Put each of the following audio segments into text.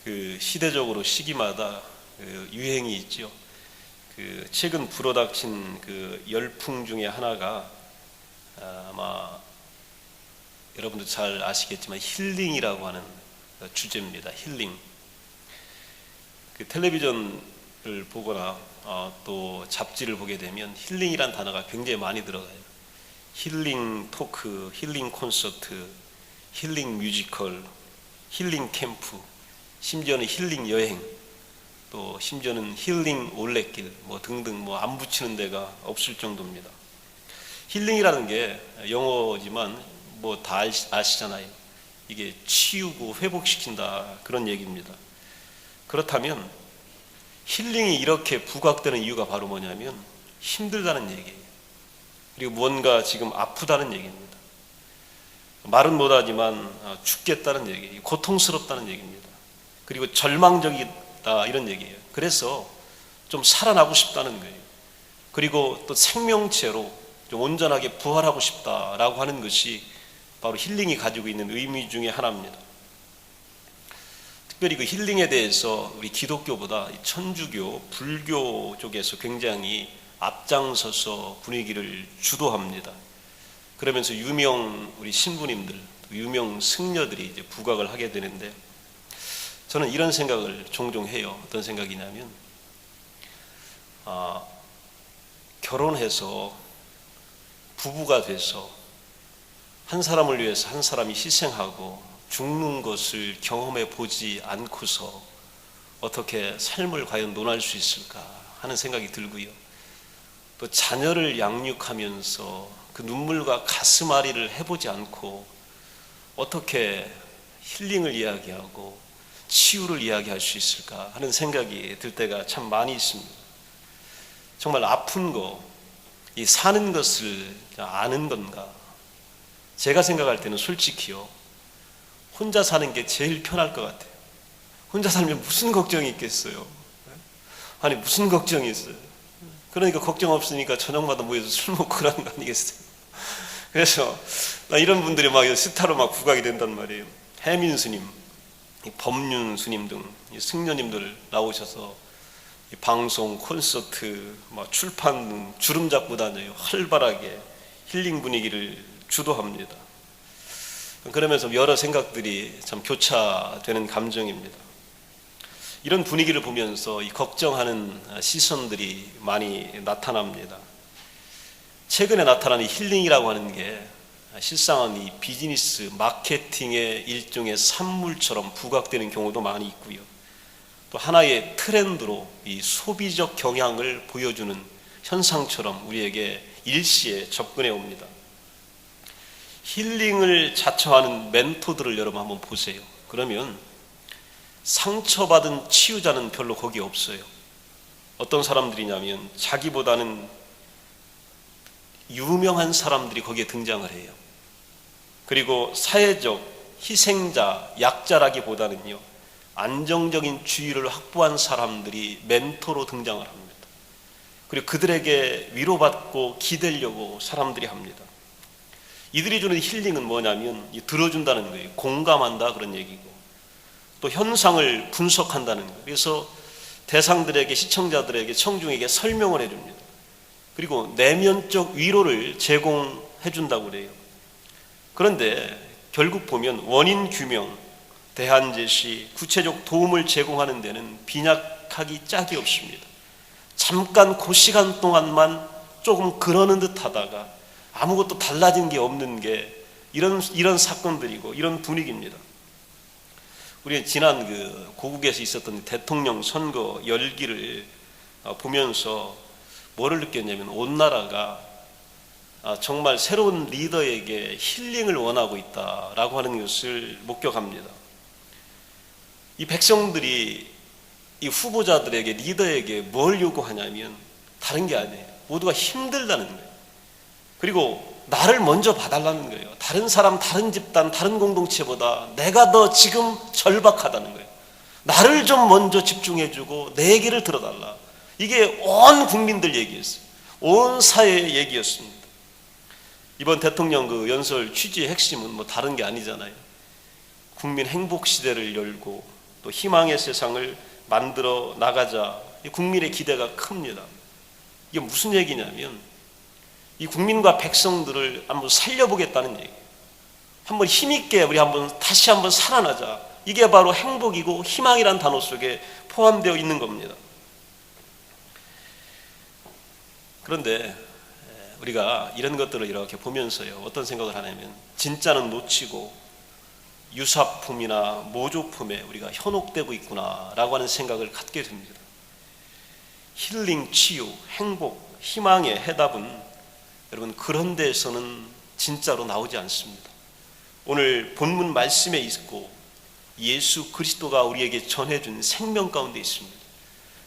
그 시대적으로 시기마다 유행이 있죠. 최근 불어닥친 열풍 중에 하나가 아마 여러분도 잘 아시겠지만 힐링이라고 하는 주제입니다. 힐링. 텔레비전을 보거나 또 잡지를 보게 되면 힐링이란 단어가 굉장히 많이 들어가요. 힐링 토크, 힐링 콘서트, 힐링 뮤지컬, 힐링 캠프, 심지어는 힐링 여행, 또 심지어는 힐링 올레길 등등 안 붙이는 데가 없을 정도입니다. 힐링이라는 게 영어지만 다 아시잖아요. 이게 치유고 회복시킨다 그런 얘기입니다. 그렇다면 힐링이 이렇게 부각되는 이유가 바로 뭐냐면 힘들다는 얘기예요. 그리고 무언가 지금 아프다는 얘기입니다. 말은 못하지만 죽겠다는 얘기예요. 고통스럽다는 얘기입니다. 그리고 절망적이다 이런 얘기예요. 그래서 좀 살아나고 싶다는 거예요. 그리고 또 생명체로 좀 온전하게 부활하고 싶다라고 하는 것이 바로 힐링이 가지고 있는 의미 중에 하나입니다. 특별히 힐링에 대해서 우리 기독교보다 천주교, 불교 쪽에서 굉장히 앞장서서 분위기를 주도합니다. 그러면서 유명 우리 신부님들, 유명 승려들이 이제 부각을 하게 되는데, 저는 이런 생각을 종종 해요. 어떤 생각이냐면 결혼해서 부부가 돼서 한 사람을 위해서 한 사람이 희생하고 죽는 것을 경험해 보지 않고서 어떻게 삶을 과연 논할 수 있을까 하는 생각이 들고요. 또 자녀를 양육하면서 그 눈물과 가슴앓이를 해보지 않고 어떻게 힐링을 이야기하고 치유를 이야기할 수 있을까 하는 생각이 들 때가 참 많이 있습니다. 정말 아픈 거, 이 사는 것을 아는 건가? 제가 생각할 때는 솔직히요, 혼자 사는 게 제일 편할 것 같아요. 혼자 살면 무슨 걱정이 있겠어요? 아니 무슨 걱정이 있어요? 그러니까 걱정 없으니까 저녁마다 모여서 술 먹고 그러는 거 아니겠어요? 그래서 이런 분들이 스타로 부각이 된단 말이에요. 해민 스님, 법륜 스님 등 승려님들 나오셔서 방송, 콘서트, 출판 등 주름 잡고 다녀요. 활발하게 힐링 분위기를 주도합니다. 그러면서 여러 생각들이 참 교차되는 감정입니다. 이런 분위기를 보면서 걱정하는 시선들이 많이 나타납니다. 최근에 나타난 힐링이라고 하는 게 실상은 이 비즈니스 마케팅의 일종의 산물처럼 부각되는 경우도 많이 있고요. 또 하나의 트렌드로 이 소비적 경향을 보여주는 현상처럼 우리에게 일시에 접근해 옵니다. 힐링을 자처하는 멘토들을 여러분 한번 보세요. 그러면 상처받은 치유자는 별로 거기 없어요. 어떤 사람들이냐면 자기보다는 유명한 사람들이 거기에 등장을 해요. 그리고 사회적 희생자, 약자라기보다는요, 안정적인 주의를 확보한 사람들이 멘토로 등장을 합니다. 그리고 그들에게 위로받고 기대려고 사람들이 합니다. 이들이 주는 힐링은 뭐냐면 들어준다는 거예요. 공감한다 그런 얘기고, 또 현상을 분석한다는 거예요. 그래서 대상들에게, 시청자들에게, 청중에게 설명을 해줍니다. 그리고 내면적 위로를 제공해 준다고 그래요. 그런데 결국 보면 원인 규명, 대안 제시, 구체적 도움을 제공하는 데는 빈약하기 짝이 없습니다. 잠깐 그 시간 동안만 조금 그러는 듯 하다가 아무것도 달라진 게 없는 게 이런 사건들이고 이런 분위기입니다. 우리 지난 고국에서 있었던 대통령 선거 열기를 보면서 뭐를 느꼈냐면 온 나라가 정말 새로운 리더에게 힐링을 원하고 있다라고 하는 것을 목격합니다. 이 백성들이 이 후보자들에게, 리더에게 뭘 요구하냐면 다른 게 아니에요. 모두가 힘들다는 거예요. 그리고 나를 먼저 봐달라는 거예요. 다른 사람, 다른 집단, 다른 공동체보다 내가 더 지금 절박하다는 거예요. 나를 좀 먼저 집중해주고 내 얘기를 들어달라. 이게 온 국민들 얘기였어요. 온 사회의 얘기였습니다. 이번 대통령 연설 취지의 핵심은 다른 게 아니잖아요. 국민 행복 시대를 열고 또 희망의 세상을 만들어 나가자. 국민의 기대가 큽니다. 이게 무슨 얘기냐면 이 국민과 백성들을 한번 살려보겠다는 얘기예요. 한번 힘있게 우리 다시 한번 살아나자. 이게 바로 행복이고 희망이란 단어 속에 포함되어 있는 겁니다. 그런데 우리가 이런 것들을 이렇게 보면서요, 어떤 생각을 하냐면 진짜는 놓치고 유사품이나 모조품에 우리가 현혹되고 있구나라고 하는 생각을 갖게 됩니다. 힐링, 치유, 행복, 희망의 해답은 여러분 그런 데에서는 진짜로 나오지 않습니다. 오늘 본문 말씀에 있고 예수 그리스도가 우리에게 전해준 생명 가운데 있습니다.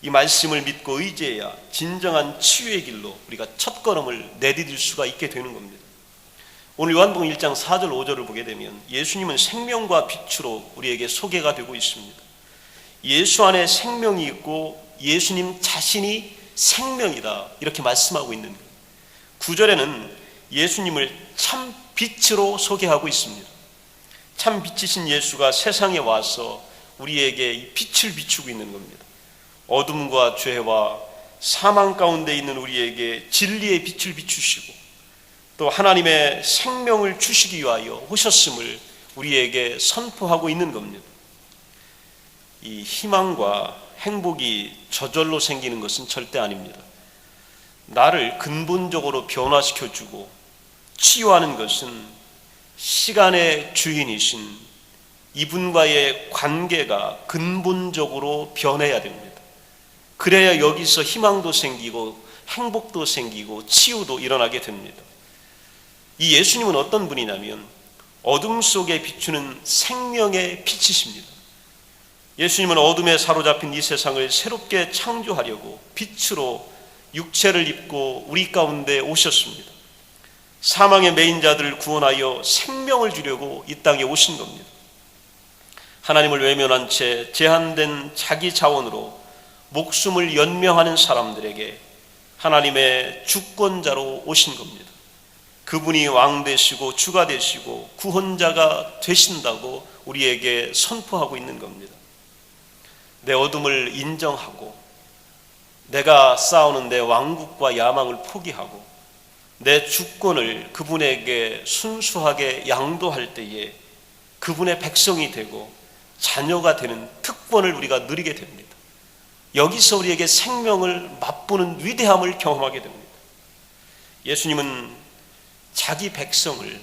이 말씀을 믿고 의지해야 진정한 치유의 길로 우리가 첫걸음을 내디딜 수가 있게 되는 겁니다. 오늘 요한복음 1장 4절 5절을 보게 되면 예수님은 생명과 빛으로 우리에게 소개가 되고 있습니다. 예수 안에 생명이 있고 예수님 자신이 생명이다 이렇게 말씀하고 있는 거예요. 9절에는 예수님을 참 빛으로 소개하고 있습니다. 참 빛이신 예수가 세상에 와서 우리에게 이 빛을 비추고 있는 겁니다. 어둠과 죄와 사망 가운데 있는 우리에게 진리의 빛을 비추시고 또 하나님의 생명을 주시기 위하여 오셨음을 우리에게 선포하고 있는 겁니다. 이 희망과 행복이 저절로 생기는 것은 절대 아닙니다. 나를 근본적으로 변화시켜주고 치유하는 것은 시간의 주인이신 이분과의 관계가 근본적으로 변해야 됩니다. 그래야 여기서 희망도 생기고 행복도 생기고 치유도 일어나게 됩니다. 이 예수님은 어떤 분이냐면 어둠 속에 비추는 생명의 빛이십니다. 예수님은 어둠에 사로잡힌 이 세상을 새롭게 창조하려고 빛으로 육체를 입고 우리 가운데 오셨습니다. 사망의 매인 자들을 구원하여 생명을 주려고 이 땅에 오신 겁니다. 하나님을 외면한 채 제한된 자기 자원으로 목숨을 연명하는 사람들에게 하나님의 주권자로 오신 겁니다. 그분이 왕 되시고 주가 되시고 구원자가 되신다고 우리에게 선포하고 있는 겁니다. 내 어둠을 인정하고 내가 쌓아오는 내 왕국과 야망을 포기하고 내 주권을 그분에게 순수하게 양도할 때에 그분의 백성이 되고 자녀가 되는 특권을 우리가 누리게 됩니다. 여기서 우리에게 생명을 맛보는 위대함을 경험하게 됩니다. 예수님은 자기 백성을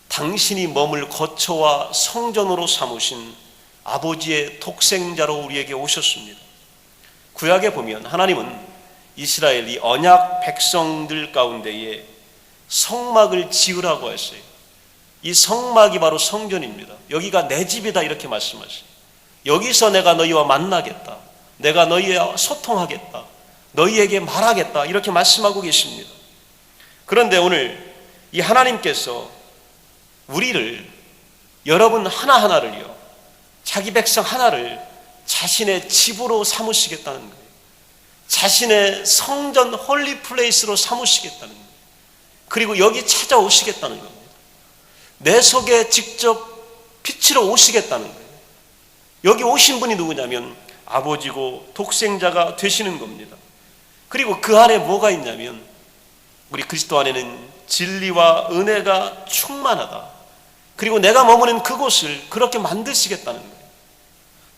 당신이 머물 거처와 성전으로 삼으신 아버지의 독생자로 우리에게 오셨습니다. 구약에 보면 하나님은 이스라엘 이 언약 백성들 가운데에 성막을 지으라고 했어요. 이 성막이 바로 성전입니다. 여기가 내 집이다 이렇게 말씀하셔요. 여기서 내가 너희와 만나겠다. 내가 너희와 소통하겠다. 너희에게 말하겠다. 이렇게 말씀하고 계십니다. 그런데 오늘 이 하나님께서 우리를 여러분 하나하나를요. 자기 백성 하나를 자신의 집으로 삼으시겠다는 거예요. 자신의 성전 홀리 플레이스로 삼으시겠다는 거예요. 그리고 여기 찾아오시겠다는 겁니다. 내 속에 직접 빛으로 오시겠다는 거예요. 여기 오신 분이 누구냐면 아버지고 독생자가 되시는 겁니다. 그리고 그 안에 뭐가 있냐면 우리 그리스도 안에는 진리와 은혜가 충만하다. 그리고 내가 머무는 그곳을 그렇게 만드시겠다는 거예요.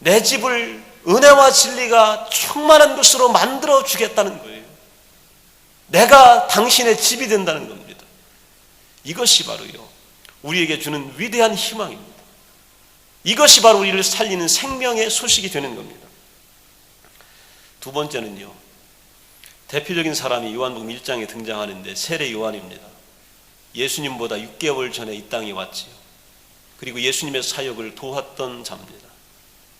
내 집을 은혜와 진리가 충만한 곳으로 만들어 주겠다는 거예요. 내가 당신의 집이 된다는 겁니다. 이것이 바로요 우리에게 주는 위대한 희망입니다. 이것이 바로 우리를 살리는 생명의 소식이 되는 겁니다. 두 번째는요, 대표적인 사람이 요한복음 1장에 등장하는데 세례 요한입니다. 예수님보다 6개월 전에 이 땅에 왔지요. 그리고 예수님의 사역을 도왔던 자입니다.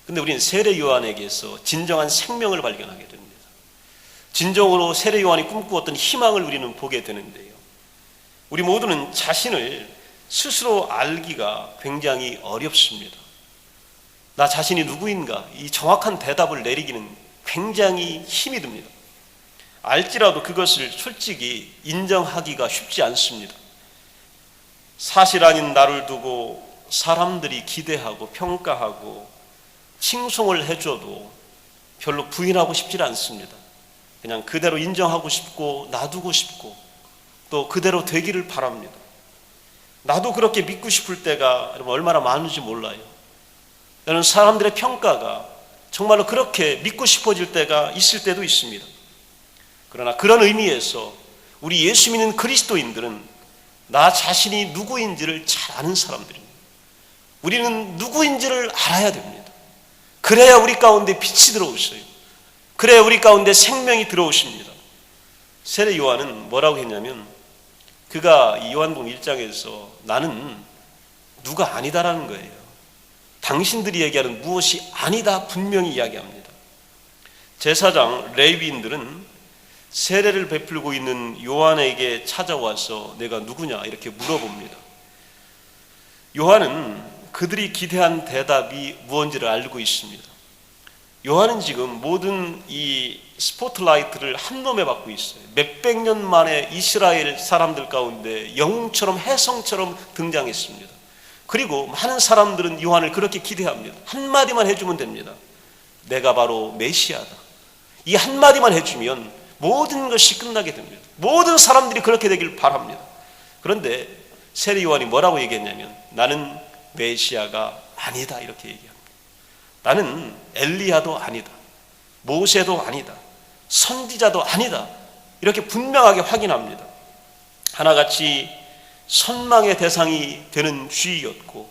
근데 우리는 세례 요한에게서 진정한 생명을 발견하게 됩니다. 진정으로 세례 요한이 꿈꾸었던 희망을 우리는 보게 되는데요. 우리 모두는 자신을 스스로 알기가 굉장히 어렵습니다. 나 자신이 누구인가? 이 정확한 대답을 내리기는 굉장히 힘이 듭니다. 알지라도 그것을 솔직히 인정하기가 쉽지 않습니다. 사실 아닌 나를 두고 사람들이 기대하고 평가하고 칭송을 해줘도 별로 부인하고 싶지 않습니다. 그냥 그대로 인정하고 싶고 놔두고 싶고 또 그대로 되기를 바랍니다. 나도 그렇게 믿고 싶을 때가 여러분 얼마나 많은지 몰라요. 여러분 사람들의 평가가 정말로 그렇게 믿고 싶어질 때가 있을 때도 있습니다. 그러나 그런 의미에서 우리 예수 믿는 그리스도인들은 나 자신이 누구인지를 잘 아는 사람들입니다. 우리는 누구인지를 알아야 됩니다. 그래야 우리 가운데 빛이 들어오셔요. 그래야 우리 가운데 생명이 들어오십니다. 세례 요한은 뭐라고 했냐면 그가 이 요한복음 1장에서 나는 누가 아니다라는 거예요. 당신들이 얘기하는 무엇이 아니다 분명히 이야기합니다. 제사장 레위인들은 세례를 베풀고 있는 요한에게 찾아와서 내가 누구냐 이렇게 물어봅니다. 요한은 그들이 기대한 대답이 무엇인지를 알고 있습니다. 요한은 지금 모든 이 스포트라이트를 한 놈에 받고 있어요. 몇백 년 만에 이스라엘 사람들 가운데 영웅처럼 혜성처럼 등장했습니다. 그리고 많은 사람들은 요한을 그렇게 기대합니다. 한마디만 해주면 됩니다. 내가 바로 메시아다. 이 한마디만 해주면 모든 것이 끝나게 됩니다. 모든 사람들이 그렇게 되길 바랍니다. 그런데 세례 요한이 뭐라고 얘기했냐면 나는 메시아가 아니다 이렇게 얘기합니다. 나는 엘리야도 아니다. 모세도 아니다. 선지자도 아니다. 이렇게 분명하게 확인합니다. 하나같이 선망의 대상이 되는 주의였고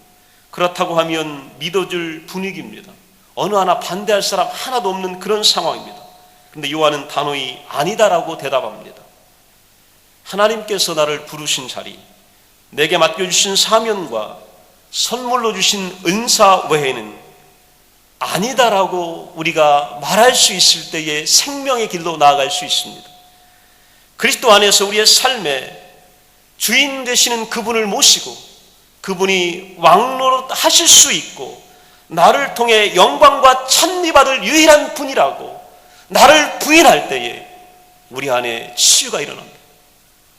그렇다고 하면 믿어줄 분위기입니다. 어느 하나 반대할 사람 하나도 없는 그런 상황입니다. 그런데 요한은 단호히 아니다라고 대답합니다. 하나님께서 나를 부르신 자리, 내게 맡겨주신 사명과 선물로 주신 은사 외에는 아니다라고 우리가 말할 수 있을 때에 생명의 길로 나아갈 수 있습니다. 그리스도 안에서 우리의 삶에 주인 되시는 그분을 모시고 그분이 왕노릇 하실 수 있고 나를 통해 영광과 찬미 받을 유일한 분이라고 나를 부인할 때에 우리 안에 치유가 일어납니다.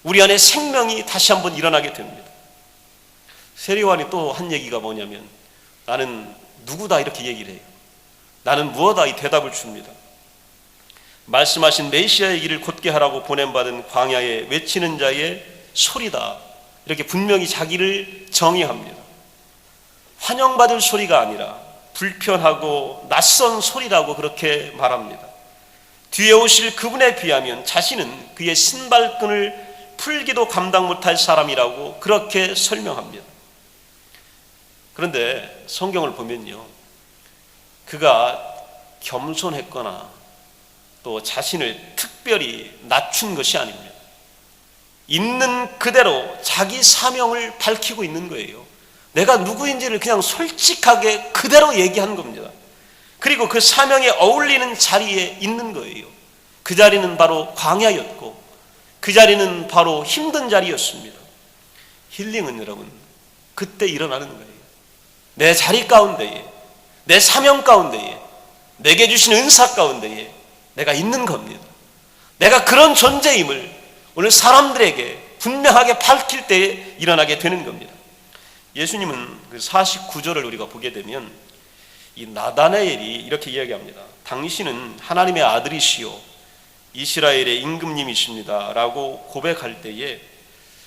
우리 안에 생명이 다시 한번 일어나게 됩니다. 세례 요한이 또 한 얘기가 뭐냐면 나는 누구다 이렇게 얘기를 해요. 나는 무엇다 이 대답을 줍니다. 말씀하신 메시아의 길을 곧게 하라고 보냄받은 광야에 외치는 자의 소리다 이렇게 분명히 자기를 정의합니다. 환영받을 소리가 아니라 불편하고 낯선 소리라고 그렇게 말합니다. 뒤에 오실 그분에 비하면 자신은 그의 신발끈을 풀기도 감당 못할 사람이라고 그렇게 설명합니다. 그런데 성경을 보면요, 그가 겸손했거나 또 자신을 특별히 낮춘 것이 아닙니다. 있는 그대로 자기 사명을 밝히고 있는 거예요. 내가 누구인지를 그냥 솔직하게 그대로 얘기한 겁니다. 그리고 그 사명에 어울리는 자리에 있는 거예요. 그 자리는 바로 광야였고 그 자리는 바로 힘든 자리였습니다. 힐링은 여러분 그때 일어나는 거예요. 내 자리 가운데에, 내 사명 가운데에, 내게 주신 은사 가운데에 내가 있는 겁니다. 내가 그런 존재임을 오늘 사람들에게 분명하게 밝힐 때에 일어나게 되는 겁니다. 예수님은 그 49절을 우리가 보게 되면 이 나다나엘이 이렇게 이야기합니다. 당신은 하나님의 아들이시요 이스라엘의 임금님이십니다 라고 고백할 때에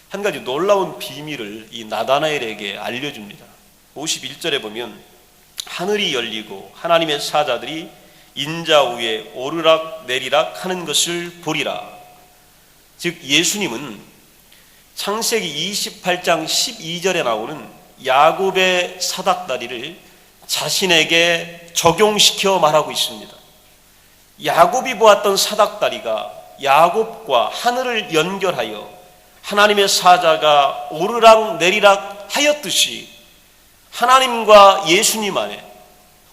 한 가지 놀라운 비밀을 이 나다나엘에게 알려줍니다. 51절에 보면 하늘이 열리고 하나님의 사자들이 인자 위에 오르락 내리락 하는 것을 보리라. 즉 예수님은 창세기 28장 12절에 나오는 야곱의 사닥다리를 자신에게 적용시켜 말하고 있습니다. 야곱이 보았던 사닥다리가 야곱과 하늘을 연결하여 하나님의 사자가 오르락 내리락 하였듯이 하나님과 예수님 안에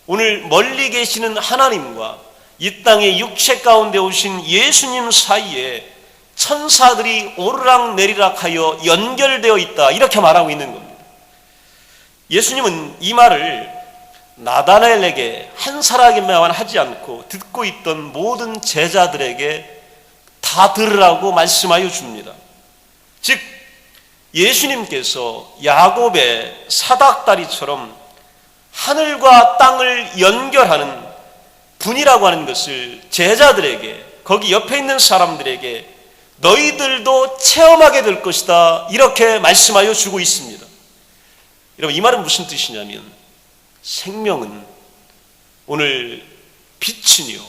오늘 멀리 계시는 하나님과 이 땅의 육체 가운데 오신 예수님 사이에 천사들이 오르락 내리락 하여 연결되어 있다 이렇게 말하고 있는 겁니다. 예수님은 이 말을 나다나엘에게 한 사람에게만 하지 않고 듣고 있던 모든 제자들에게 다 들으라고 말씀하여 줍니다. 즉 예수님께서 야곱의 사닥다리처럼 하늘과 땅을 연결하는 분이라고 하는 것을 제자들에게, 거기 옆에 있는 사람들에게 너희들도 체험하게 될 것이다, 이렇게 말씀하여 주고 있습니다. 여러분, 이 말은 무슨 뜻이냐면, 생명은, 오늘 빛은요,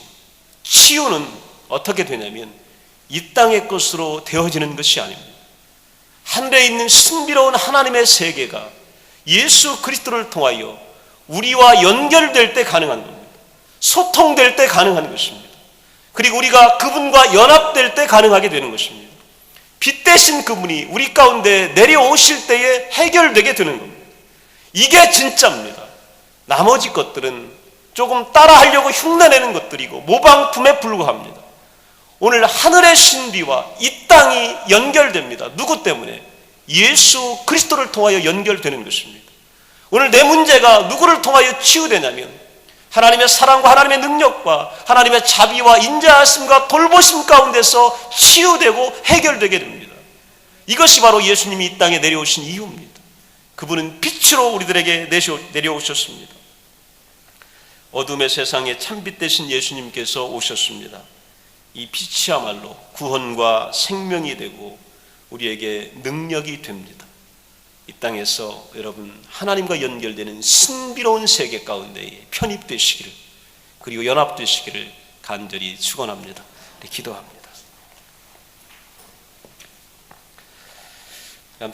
치유는 어떻게 되냐면 이 땅의 것으로 되어지는 것이 아닙니다. 하늘에 있는 신비로운 하나님의 세계가 예수 그리스도를 통하여 우리와 연결될 때 가능한 겁니다. 소통될 때 가능한 것입니다. 그리고 우리가 그분과 연합될 때 가능하게 되는 것입니다. 빛 대신 그분이 우리 가운데 내려오실 때에 해결되게 되는 겁니다. 이게 진짜입니다. 나머지 것들은 조금 따라하려고 흉내내는 것들이고 모방품에 불과합니다. 오늘 하늘의 신비와 이 땅이 연결됩니다. 누구 때문에? 예수 그리스도를 통하여 연결되는 것입니다. 오늘 내 문제가 누구를 통하여 치유되냐면 하나님의 사랑과 하나님의 능력과 하나님의 자비와 인자하심과 돌보심 가운데서 치유되고 해결되게 됩니다. 이것이 바로 예수님이 이 땅에 내려오신 이유입니다. 그분은 빛으로 우리들에게 내려오셨습니다. 어둠의 세상에 참빛 되신 예수님께서 오셨습니다. 이 빛이야말로 구원과 생명이 되고 우리에게 능력이 됩니다. 이 땅에서 여러분 하나님과 연결되는 신비로운 세계 가운데에 편입되시기를, 그리고 연합되시기를 간절히 축원합니다. 기도합니다.